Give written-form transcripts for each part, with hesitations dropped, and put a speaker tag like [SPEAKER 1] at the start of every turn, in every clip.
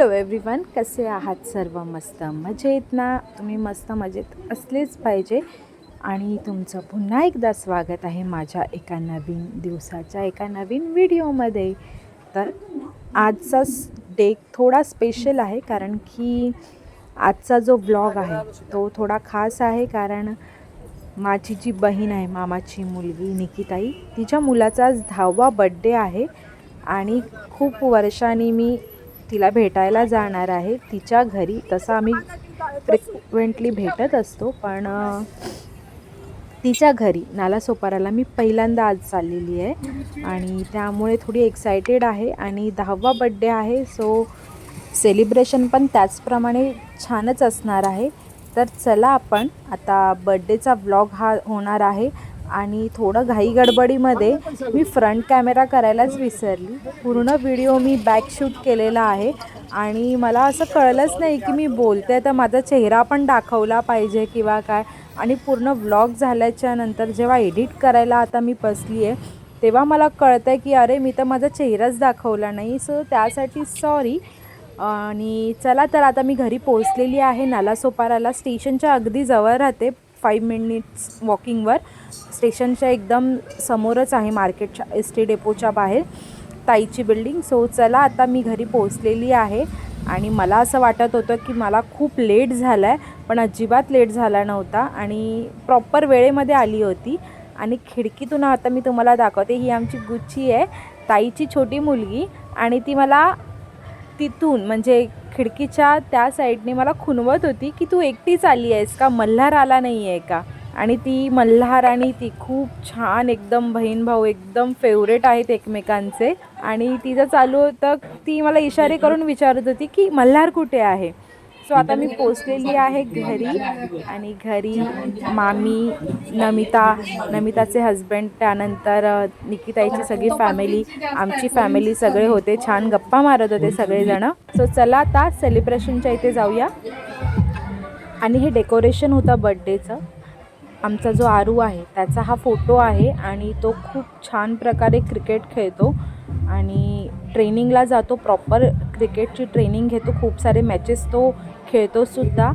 [SPEAKER 1] Hello everyone, कसे आहात सर्व? मस्त मजेत ना? तुम्ही मस्त मजेत असलेच पाहिजे. आणि तुमचं पुन्हा एकदा स्वागत आहे माझ्या एका नवीन दिवसाच्या एका नवीन व्हिडिओमध्ये. तर आजचा डे थोडा स्पेशल आहे, कारण की आजचा जो व्लॉग आहे तो थोडा खास आहे. कारण माझी जी बहीण आहे, मामाची मुलगी निकिताई, तिच्या मुलाचा आज 10वा बड्डे आहे. आणि खूप वर्षांनी मी तिला भेटायला जाणार आहे तिच्या घरी. तसं आम्ही फ्रिक्वेंटली भेटत असतो, पण तिच्या घरी नालासोपाराला मी पहिल्यांदा आज चाललेली आहे. आणि त्यामुळे थोडी एक्सायटेड आहे. आणि 10वा बड्डे आहे, सो सेलिब्रेशन पण त्याचप्रमाणे छानच असणार आहे. तर चला, आपण आता बड्डेचा व्लॉग हा होणार आहे. आणि थोडं घाईगडबडीमध्ये मी फ्रंट कॅमेरा करायलाच विसरली. पूर्ण व्हिडिओ मी बॅक शूट केलेला आहे. आणि मला असं कळलंच नाही की मी बोलते तर माझा चेहरा पण दाखवला पाहिजे किंवा काय. आणि पूर्ण व्लॉग झाल्याच्या नंतर जेव्हा एडिट करायला आता मी बसली आहे, तेव्हा मला कळतं आहे की अरे, मी तर माझा चेहराच दाखवला नाही. सो त्यासाठी सॉरी. आणि चला, तर आता मी घरी पोहोचलेली आहे. नालासोपाराला स्टेशनच्या अगदी जवळ राहते, 5 मिनिट्स वॉकिंगवर. स्टेशनच्या एकदम समोरच आहे, मार्केटच्या एस टी डेपोच्या बाहेर ताईची बिल्डिंग. सो चला, आता मी घरी पोहोचलेली आहे. आणि मला असं वाटत होतं की मला खूप लेट झाला आहे, पण अजिबात लेट झाला नव्हता आणि प्रॉपर वेळेमध्ये आली होती. आणि खिडकीतून आता मी तुम्हाला दाखवते, ही आमची गुच्ची आहे, ताईची छोटी मुलगी. आणि ती मला तिथून म्हणजे खिडकीच्या त्या साईडने मला खुणवत होती की तू एकटीच आली आहेस का, मल्हार आला नाही आहे का. आणि ती मल्हार आणि ती खूप छान, एकदम बहीण भाऊ एकदम फेवरेट आहेत एकमेकांचे. आणि तिचं चालू होतं, ती मला इशारे करून विचारत होती की मल्हार कुठे आहे. सो आता मी पोचलेली आहे घरी. आणि घरी मामी, नमिताचे हजबंड, त्यानंतर निकिताईची सगळी फॅमिली, आमची फॅमिली सगळे होते. छान गप्पा मारत होते सगळेजण. सो चला, आता सेलिब्रेशनच्या इथे जाऊया. आणि हे डेकोरेशन होतं बड्डेचं. आमचा जो आरू आहे त्याचा हा फोटो आहे. आणि तो खूप छान प्रकारे क्रिकेट खेळतो आणि ट्रेनिंगला जातो, प्रॉपर क्रिकेटची ट्रेनिंग घेतो, खूप सारे मॅचेस तो खेळतो सुद्धा.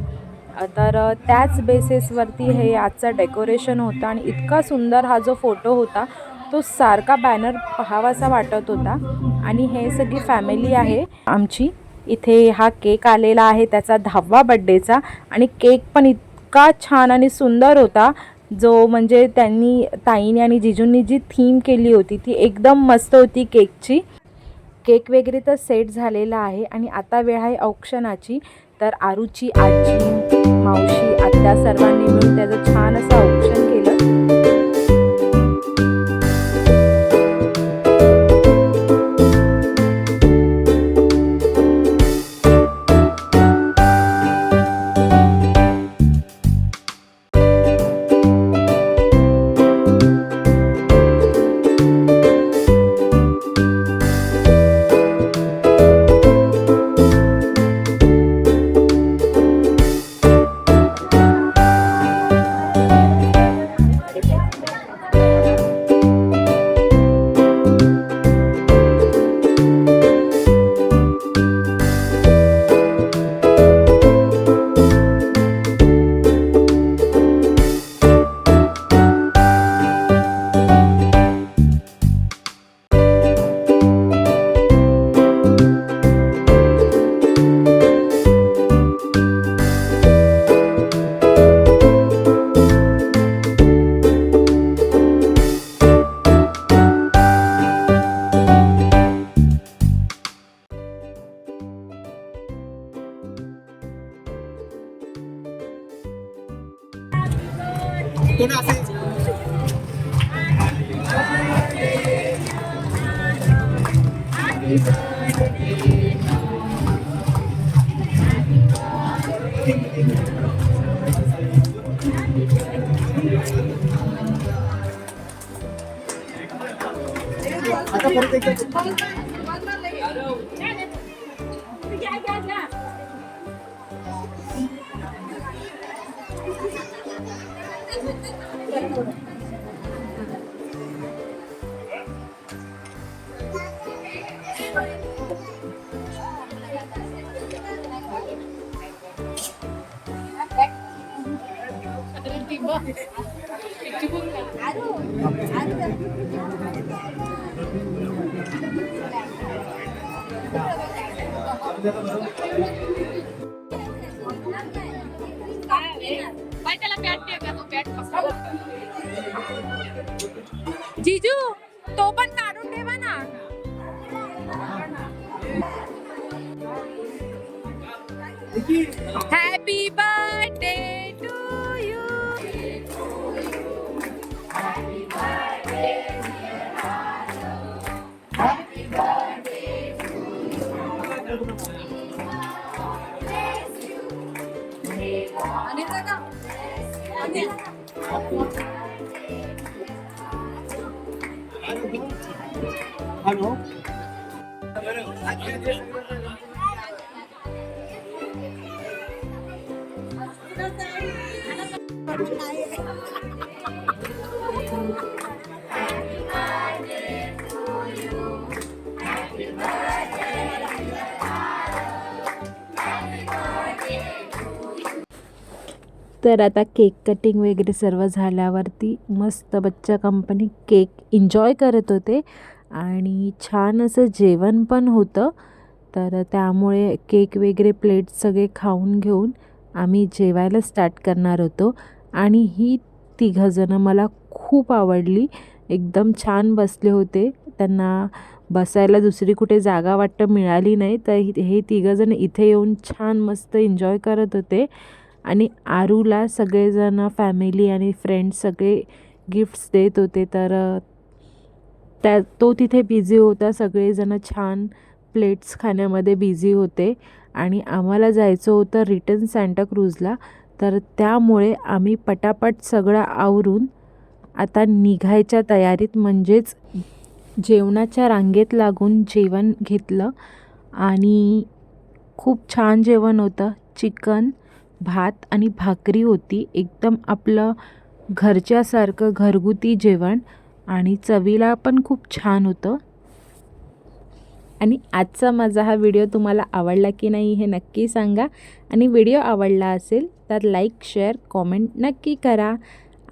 [SPEAKER 1] तर त्याच बेसिसवरती हे आजचं डेकोरेशन होतं. आणि इतका सुंदर हा जो फोटो होता, तो सारखा बॅनर पाहावासा वाटत होता. आणि हे सगळी फॅमिली आहे आमची. इथे हा केक आलेला आहे त्याचा 10वा बड्डेचा. आणि केक पण इतका छान आणि सुंदर होता, जो म्हणजे ताईने आणि जिजूंनी जी थीम केली होती ती एकदम मस्त होती केकची. केक वगैरे तर सेट झालेला आहे. आणि आता वेळ आहे औक्षणाची. तर आरूची आजी, मावशी, आत्या सर्वांनी मिळून त्याचं छान असं औक्षण केलं. आता परत एकदा जीजू तो पण काढून ठेवा ना. Happy birthday to you.
[SPEAKER 2] Hello.
[SPEAKER 1] तर आता केक कटिंग वगैरे सर्व झाल्यावरती मस्त बच्चा कंपनी केक एन्जॉय करत होते आणि छान असं जेवण पण होतं. तर त्यामुळे केक वगैरे प्लेट सगळे खाऊन घेऊन आम्ही जेवायला स्टार्ट करणार होतो. आणि ही तिघंजणं मला खूप आवडली. एकदम छान बसले होते. त्यांना बसायला दुसरी कुठे जागा वाटतं मिळाली नाही, तर हे तिघंजण इथे येऊन छान मस्त एन्जॉय करत होते. आणि आरूला सगळेजण फॅमिली आणि फ्रेंड्स सगळे गिफ्ट्स देत होते. तर तो तिथे बिझी होता. सगळेजण छान प्लेट्स खाण्यामध्ये बिझी होते आणि आम्हाला जायचं होतं रिटर्न सांताक्रूजला. तर त्यामुळे आम्ही पटापट सगळं आवरून आता निघायच्या तयारीत, म्हणजेच जेवणाच्या रांगेत लागून जेवण घेतलं. आणि खूप छान जेवण होतं. चिकन, भात आणि भाकरी होती. एकदम आपलं घरच्यासारखं घरगुती जेवण आणि चवीला पण खूप छान होतं. आणि आजचा माझा हा व्हिडिओ तुम्हाला आवडला की नाही हे नक्की सांगा. आणि व्हिडिओ आवडला असेल तर लाईक, शेअर, कॉमेंट नक्की करा.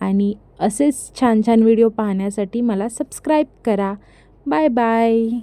[SPEAKER 1] आणि असेच छान छान व्हिडिओ पाहण्यासाठी मला सबस्क्राईब करा. Bye bye.